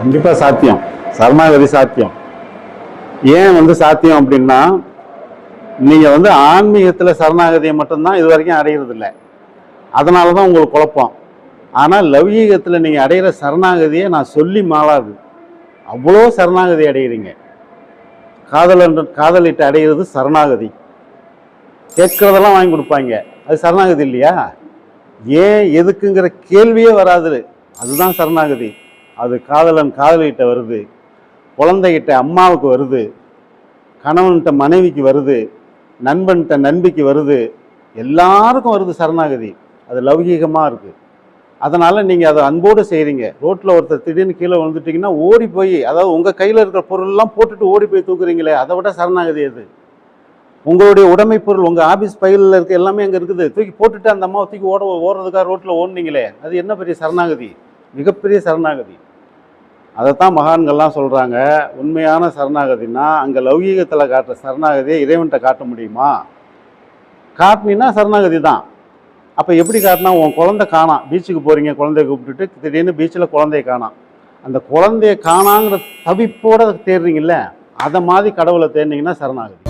கண்டிப்பாக சாத்தியம். சரணாகதி சாத்தியம். ஏன் சாத்தியம் அப்படின்னா, நீங்கள் ஆன்மீகத்தில் சரணாகதியை மட்டும்தான் இது வரைக்கும் அடையிறது இல்லை. அதனால தான் உங்களுக்கு குழப்பம். ஆனால் லௌகீகத்தில் நீங்கள் அடையிற சரணாகதியை நான் சொல்லி மாளாது. அவ்வளோ சரணாகதி அடைகிறீங்க. காதலிட்டு அடைகிறது சரணாகதி. கேட்கறதெல்லாம் வாங்கி கொடுப்பாங்க, அது சரணாகதி இல்லையா? ஏன் எதுக்குங்கிற கேள்வியே வராது, அதுதான் சரணாகதி. அது காதலிட்ட வருது, குழந்தைகிட்ட அம்மாவுக்கு வருது, கணவன்கிட்ட மனைவிக்கு வருது, நண்பன்கிட்ட நண்பிக்கு வருது, எல்லாருக்கும் வருது சரணாகதி. அது லௌகீகமாக இருக்குது. அதனால் நீங்கள் அதை அன்போடு செய்கிறீங்க. ரோட்டில் ஒருத்தர் திடீர்னு கீழே விழுந்துட்டிங்கன்னா ஓடி போய், அதாவது உங்கள் கையில் இருக்கிற பொருள்லாம் போட்டுட்டு ஓடி போய் தூக்குறீங்களே, அதை விட சரணாகதி அது. உங்களுடைய உடைமை பொருள், உங்கள் ஆஃபீஸ் பையில் இருக்க எல்லாமே அங்கே இருக்குது, தூக்கி போட்டுட்டு அந்த அம்மாவை தூக்கி ஓடுறதுக்காக ரோட்டில் ஓடுனீங்களே, அது என்ன பெரிய சரணாகதி? மிகப்பெரிய சரணாகதி. அதைத்தான் மகான்கள்லாம் சொல்கிறாங்க, உண்மையான சரணாகதினா அங்கே லௌகீகத்தில் காட்டுற சரணாகதியை இறைவன்கிட்ட காட்ட முடியுமா? காட்டினீங்கன்னா சரணாகதி தான். அப்போ எப்படி காட்டினா, உன் குழந்தை காணாம், பீச்சுக்கு போகிறீங்க, குழந்தைய கூப்பிட்டுட்டு திடீர்னு பீச்சில் குழந்தைய காணாம், அந்த குழந்தைய காணாங்கிற தவிப்போடு தேடுறீங்கல்ல, அதை மாதிரி கடவுளை தேடினீங்கன்னா சரணாகதி.